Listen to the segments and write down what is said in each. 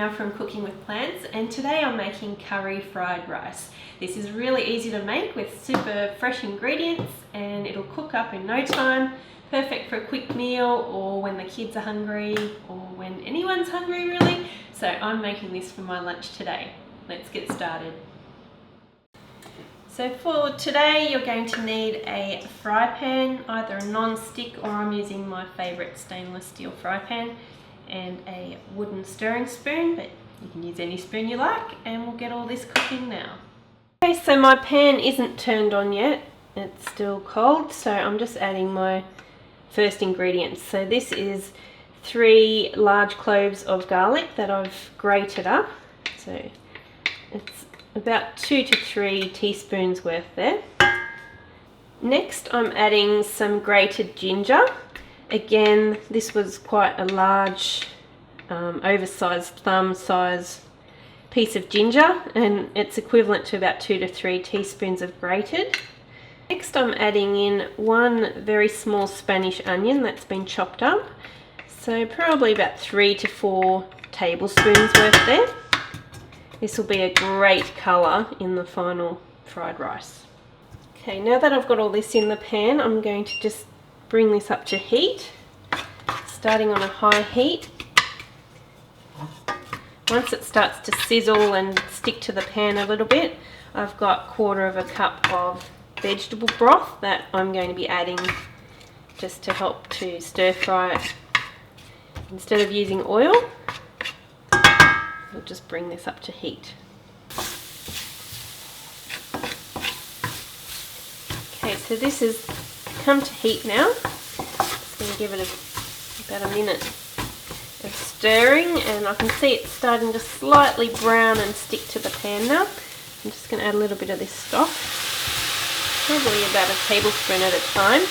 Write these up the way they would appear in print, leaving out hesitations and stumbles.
Mia from Cooking with Plants, and today I'm making curry fried rice. This is really easy to make with super fresh ingredients and it'll cook up in no time. Perfect for a quick meal or when the kids are hungry or when anyone's hungry really. So I'm making this for my lunch today. Let's get started. So for today you're going to need a fry pan, either a non-stick or I'm using my favourite stainless steel fry pan, and a wooden stirring spoon, but you can use any spoon you like, and we'll get all this cooking now. Okay, so my pan isn't turned on yet, it's still cold, so I'm just adding my first ingredients. So this is 3 large cloves of garlic that I've grated up, so it's about 2 to 3 teaspoons worth there. Next I'm adding some grated ginger. Again, this was quite a large, oversized thumb size piece of ginger, and it's equivalent to about 2 to 3 teaspoons of grated. Next I'm adding in 1 very small Spanish onion that's been chopped up, so probably about 3 to 4 tablespoons worth there. This will be a great colour in the final fried rice. Okay, now that I've got all this in the pan, I'm going to just bring this up to heat, starting on a high heat. Once it starts to sizzle and stick to the pan a little bit, I've got 1/4 cup of vegetable broth that I'm going to be adding just to help to stir fry it. Instead of using oil, we'll just bring this up to heat. Okay, so this has come to heat now. Just going to give it about a minute of stirring, and I can see it's starting to slightly brown and stick to the pan now. I'm just going to add a little bit of this stock, probably about a tablespoon at a time,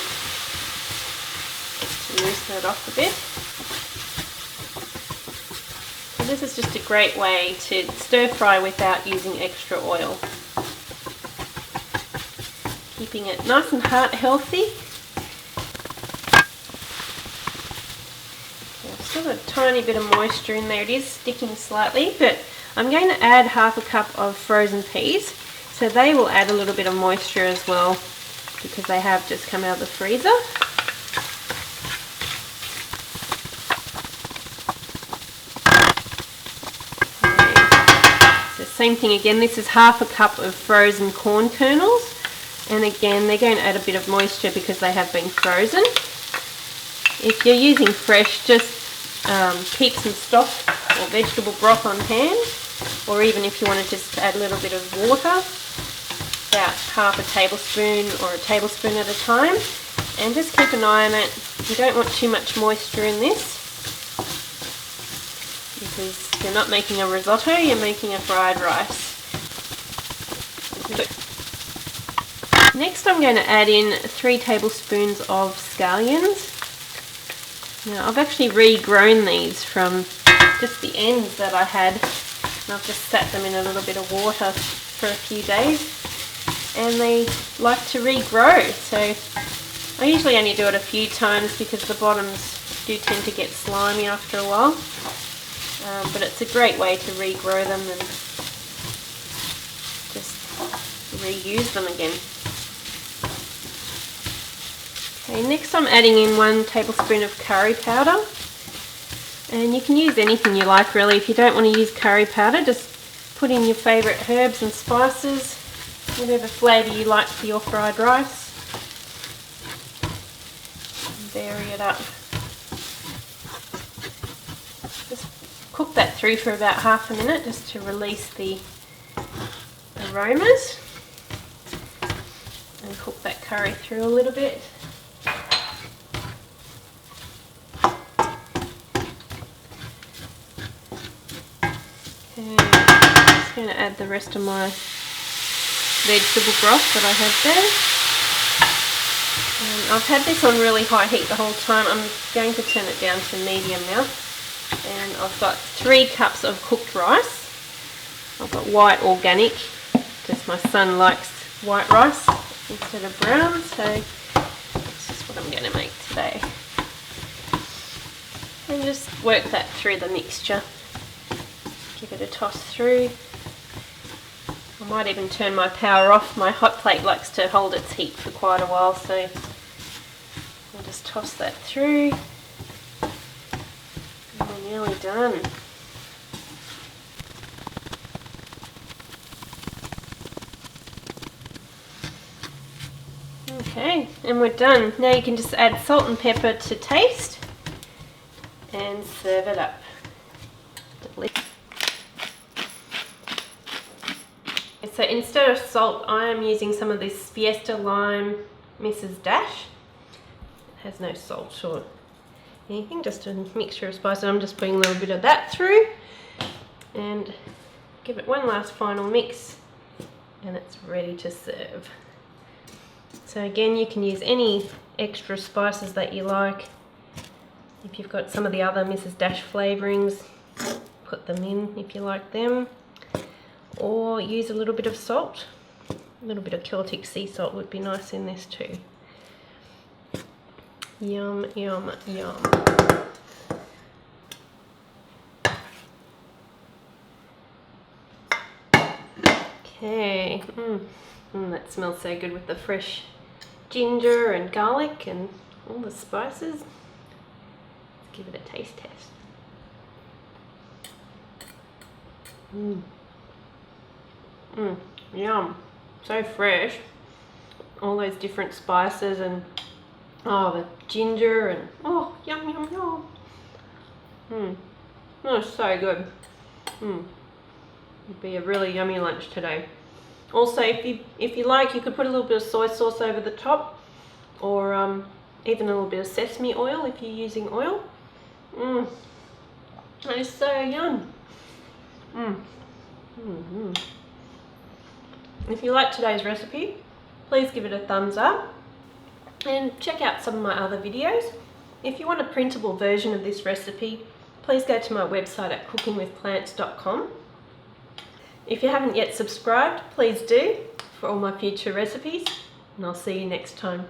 just to loosen it off a bit. So this is just a great way to stir fry without using extra oil, keeping it nice and heart healthy. I've still got a tiny bit of moisture in there. It is sticking slightly, but I'm going to add 1/2 cup of frozen peas, so they will add a little bit of moisture as well because they have just come out of the freezer. Okay. So same thing again, this is 1/2 cup of frozen corn kernels, and again they're going to add a bit of moisture because they have been frozen. If you're using fresh, just keep some stock or vegetable broth on hand, or even if you want to just add a little bit of water, about 1/2 tablespoon or a tablespoon at a time, and just keep an eye on it. You don't want too much moisture in this because you're not making a risotto, you're making a fried rice. Next I'm going to add in 3 tablespoons of scallions. Now I've actually regrown these from just the ends that I had, and I've just sat them in a little bit of water for a few days, and they like to regrow, so I usually only do it a few times because the bottoms do tend to get slimy after a while, but it's a great way to regrow them and just reuse them again. Okay, next I'm adding in 1 tablespoon of curry powder, and you can use anything you like really. If you don't want to use curry powder, just put in your favourite herbs and spices, whatever flavour you like for your fried rice, and vary it up. Just cook that through for about 1/2 minute just to release the aromas, and cook that curry through a little bit. I'm just going to add the rest of my vegetable broth that I have there. And I've had this on really high heat the whole time. I'm going to turn it down to medium now. And I've got 3 cups of cooked rice. I've got white organic, because my son likes white rice instead of brown, so this is what I'm going to make today. And just work that through the mixture. Give it a toss through. I might even turn my power off. My hot plate likes to hold its heat for quite a while, so I'll just toss that through. And we're nearly done. Okay, and we're done. Now you can just add salt and pepper to taste and serve it up. So instead of salt, I am using some of this Fiesta Lime Mrs. Dash. It has no salt or anything, just a mixture of spices. I'm just putting a little bit of that through and give it one last final mix and it's ready to serve. So again, you can use any extra spices that you like. If you've got some of the other Mrs. Dash flavourings, put them in if you like them. Or use a little bit of salt. A little bit of Celtic sea salt would be nice in this too. Yum, yum, yum. Okay, that smells so good with the fresh ginger and garlic and all the spices. Let's give it a taste test. Yum, so fresh. All those different spices and the ginger and yum, yum, yum. Oh, so good. It'd be a really yummy lunch today. Also, if you like, you could put a little bit of soy sauce over the top, or even a little bit of sesame oil if you're using oil. That is so yum. If you like today's recipe, please give it a thumbs up and check out some of my other videos. If you want a printable version of this recipe, please go to my website at cookingwithplants.com. If you haven't yet subscribed, please do for all my future recipes, and I'll see you next time.